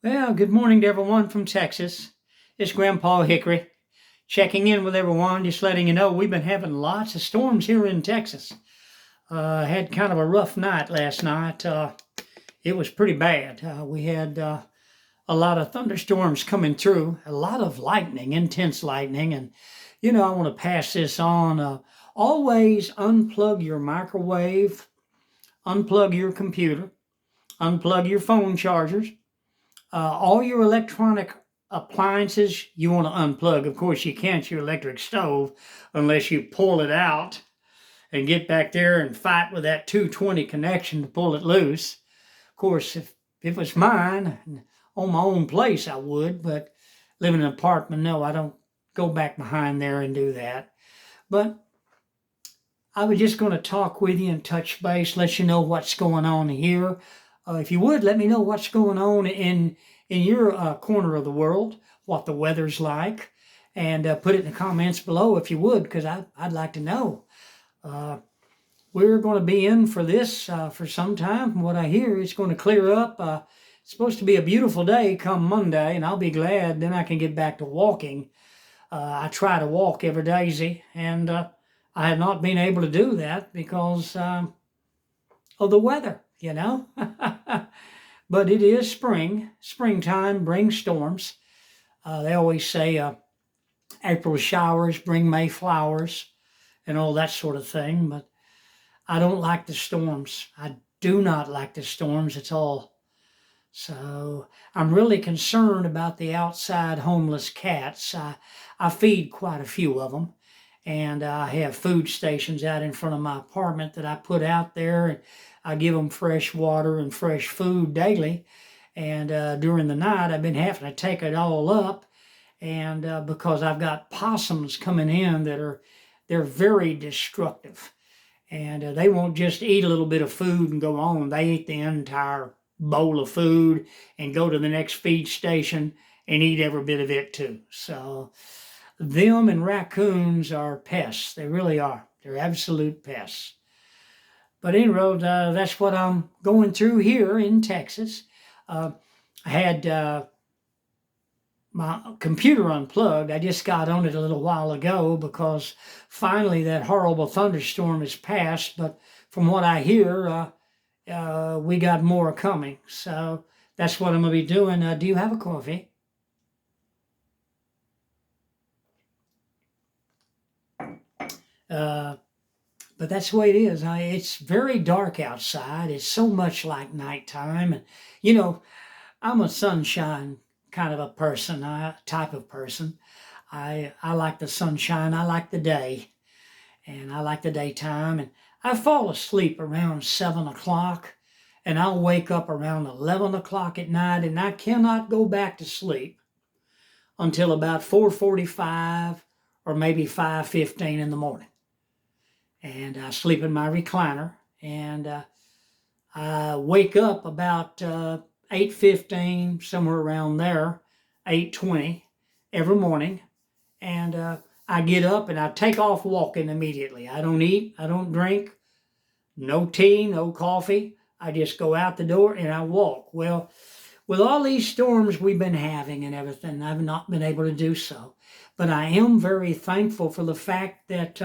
Well, good morning to everyone from Texas. It's Grandpa Hickory checking in with everyone, just letting you know we've been having lots of storms here in Texas. Had kind of a rough night last night. It was pretty bad. We had a lot of thunderstorms coming through, a lot of lightning, intense lightning. And, I want to pass this on. Always unplug your microwave, unplug your computer, unplug your phone chargers, all your electronic appliances you want to unplug. Of course, you can't your electric stove unless you pull it out and get back there and fight with that 220 connection to pull it loose. Of course, if it's mine on my own place, I would, but living in an apartment, no, I don't go back behind there and do that. But I was just going to talk with you and touch base, let you know what's going on here. If you would, let me know what's going on in your corner of the world, what the weather's like, and put it in the comments below if you would, because I'd like to know. We're going to be in for this for some time. From what I hear, it's going to clear up. It's supposed to be a beautiful day come Monday, and I'll be glad. Then I can get back to walking. I try to walk every day, and I have not been able to do that because of the weather, But it is spring. Springtime brings storms. They always say April showers bring May flowers and all that sort of thing. But I don't like the storms. I do not like the storms at all. So I'm really concerned about the outside homeless cats. I feed quite a few of them. And I have food stations out in front of my apartment that I put out there. And I give them fresh water and fresh food daily. And during the night, I've been having to take it all up. And because I've got possums coming in they're very destructive. And they won't just eat a little bit of food and go on. They eat the entire bowl of food and go to the next feed station and eat every bit of it too. So them and raccoons are pests. They really are. They're absolute pests. But anyway, that's what I'm going through here in Texas. I had my computer unplugged. I just got on it a little while ago because finally that horrible thunderstorm has passed. But from what I hear, we got more coming. So that's what I'm going to be doing. Do you have a coffee? But that's the way it is. It's very dark outside. It's so much like nighttime. And, I'm a sunshine kind of a person, type of person. I like the sunshine. I like the day. And I like the daytime. And I fall asleep around 7 o'clock. And I'll wake up around 11 o'clock at night. And I cannot go back to sleep until about 4:45 or maybe 5:15 in the morning. And I sleep in my recliner, and I wake up about 8:15, somewhere around there, 8:20 every morning, and I get up and I take off walking immediately. I don't eat, I don't drink, no tea, no coffee. I just go out the door and I walk. Well, with all these storms we've been having and everything, I've not been able to do so. But I am very thankful for the fact that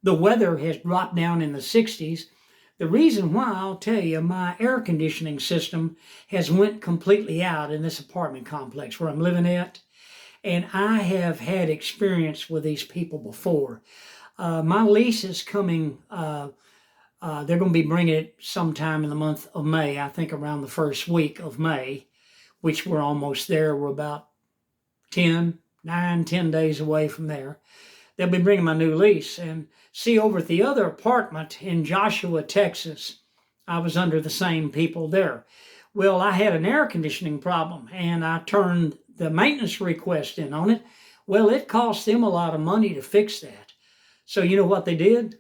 the weather has dropped down in the 60s. The reason why, I'll tell you, my air conditioning system has went completely out in this apartment complex where I'm living at. And I have had experience with these people before. My lease is coming, they're going to be bringing it sometime in the month of May, I think around the first week of May, which we're almost there. We're about 10 days away from there. They'll be bringing my new lease. And see, over at the other apartment in Joshua, Texas, I was under the same people there. Well, I had an air conditioning problem, and I turned the maintenance request in on it. Well, it cost them a lot of money to fix that. So you know what they did?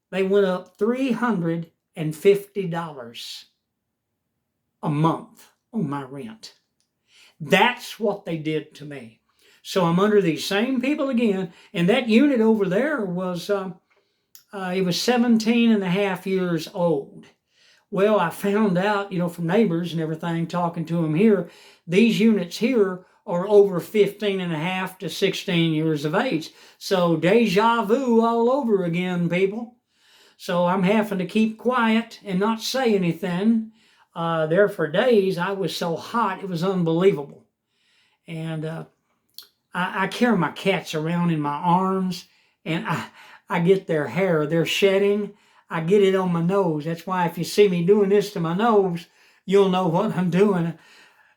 They went up $350 a month on my rent. That's what they did to me. So I'm under these same people again. And that unit over there was, it was 17 and a half years old. Well, I found out, from neighbors and everything, talking to them here, these units here are over 15 and a half to 16 years of age. So deja vu all over again, people. So I'm having to keep quiet and not say anything. There for days, I was so hot, it was unbelievable. And I carry my cats around in my arms, and I get their hair, their shedding. I get it on my nose. That's why if you see me doing this to my nose, you'll know what I'm doing.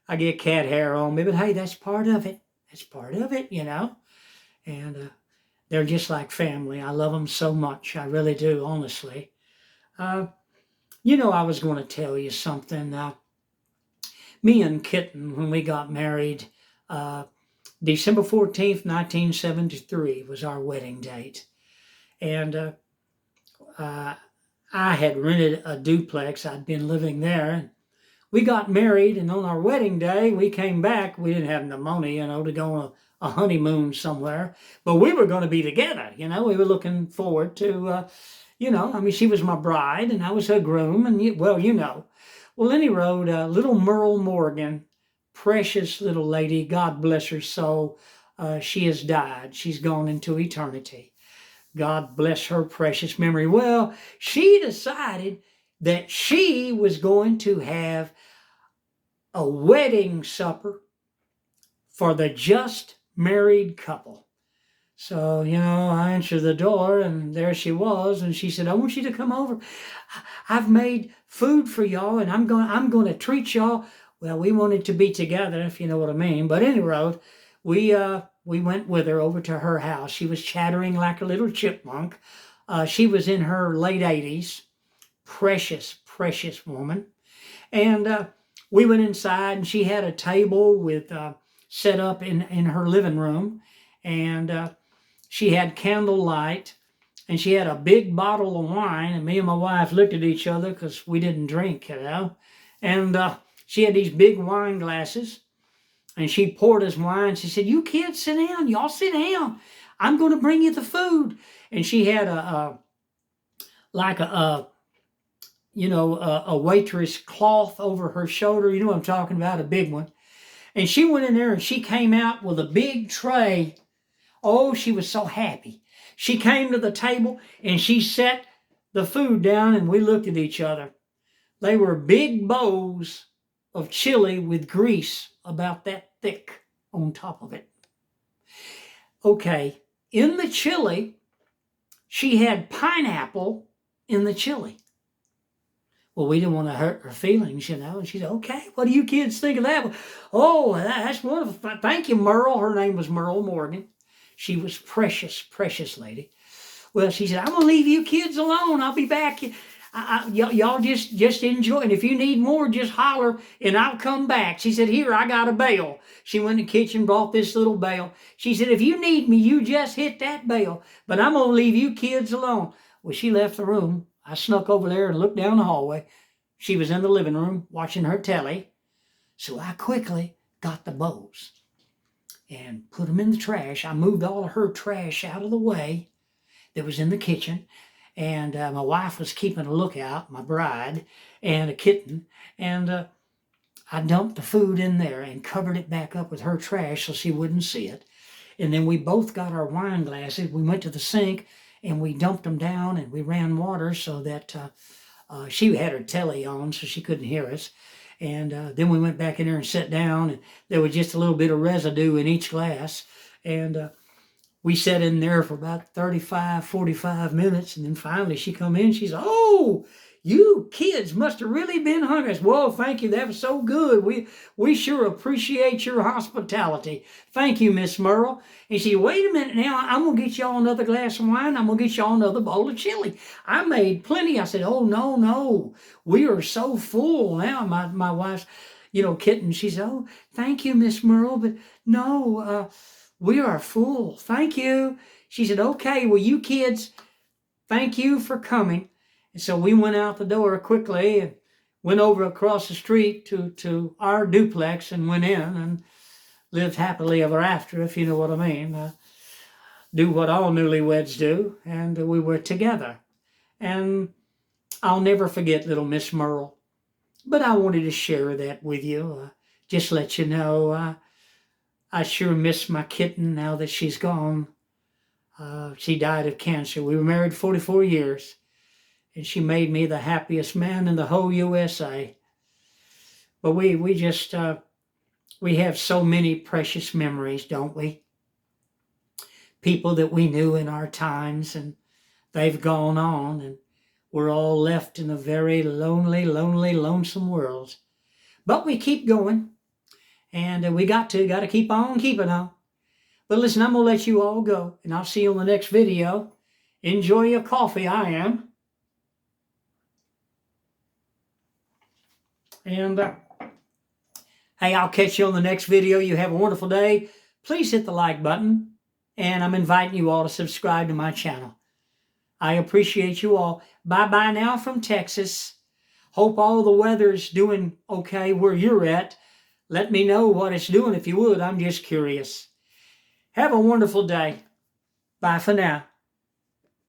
I get cat hair on me, but hey, that's part of it. That's part of it, And they're just like family. I love them so much. I really do, honestly. Uh, I was going to tell you something. Me and Kitten, when we got married, uh, December 14th, 1973 was our wedding date. And uh, I had rented a duplex. I'd been living there. And we got married, and on our wedding day, we came back. We didn't have no money, to go on a honeymoon somewhere. But we were going to be together, We were looking forward to, she was my bride, and I was her groom. And, Well, then he wrote, little Merle Morgan, precious little lady, God bless her soul. She has died. She's gone into eternity. God bless her precious memory. Well, she decided that she was going to have a wedding supper for the just married couple. So, I answered the door, and there she was, and she said, I want you to come over. I've made food for y'all, and I'm going to treat y'all. Well, we wanted to be together, if you know what I mean. But anyway, we went with her over to her house. She was chattering like a little chipmunk. She was in her late 80s. Precious, precious woman. And we went inside, and she had a table with set up in her living room. And she had candlelight, and she had a big bottle of wine. And me and my wife looked at each other because we didn't drink, And she had these big wine glasses, and she poured us wine. She said, you kids sit down. Y'all sit down. I'm going to bring you the food. And she had a waitress cloth over her shoulder. You know what I'm talking about, a big one. And she went in there, and she came out with a big tray. Oh, she was so happy. She came to the table, and she set the food down, and we looked at each other. They were big bowls of chili with grease about that thick on top of it. Okay, in the chili, she had pineapple in the chili. Well, we didn't want to hurt her feelings, And she said, okay, what do you kids think of that? Oh, that's wonderful. Thank you, Merle. Her name was Merle Morgan. She was precious, precious lady. Well, she said, I'm going to leave you kids alone. I'll be back. Y'all just enjoy. And if you need more, just holler, and I'll come back. She said, here, I got a bell. She went in the kitchen, brought this little bell. She said, if you need me, you just hit that bell. But I'm going to leave you kids alone. Well, she left the room. I snuck over there and looked down the hallway. She was in the living room watching her telly. So I quickly got the bowls and put them in the trash. I moved all of her trash out of the way that was in the kitchen. And my wife was keeping a lookout, my bride, and a kitten. And I dumped the food in there and covered it back up with her trash so she wouldn't see it. And then we both got our wine glasses. We went to the sink, and we dumped them down, and we ran water so that she had her telly on so she couldn't hear us. And then we went back in there and sat down, and there was just a little bit of residue in each glass. And we sat in there for about 35, 45 minutes, and then finally she come in. She's, oh, you kids must have really been hungry. I said, whoa, thank you. That was so good. We sure appreciate your hospitality. Thank you, Miss Merle. And she said, wait a minute now. I'm going to get y'all another glass of wine. I'm going to get y'all another bowl of chili. I made plenty. I said, oh, no. We are so full now. My wife's, kitten. She said, oh, thank you, Miss Merle. But no, we are full. Thank you. She said, okay, well, you kids, thank you for coming. And so we went out the door quickly and went over across the street to our duplex and went in and lived happily ever after, if you know what I mean. Do what all newlyweds do, and we were together. And I'll never forget little Miss Merle. But I wanted to share that with you. Just let you know, I sure miss my kitten now that she's gone. She died of cancer. We were married 44 years, and she made me the happiest man in the whole USA. But we just, we have so many precious memories, don't we? People that we knew in our times, and they've gone on, and we're all left in a very lonely, lonely, lonesome world. But we keep going, and we got to keep on keeping on. But listen, I'm going to let you all go, and I'll see you on the next video. Enjoy your coffee, I am. And hey, I'll catch you on the next video. You have a wonderful day. Please hit the like button, and I'm inviting you all to subscribe to my channel. I appreciate you all. Bye-bye now from Texas. Hope all the weather's doing okay where you're at. Let me know what it's doing if you would. I'm just curious. Have a wonderful day. Bye for now.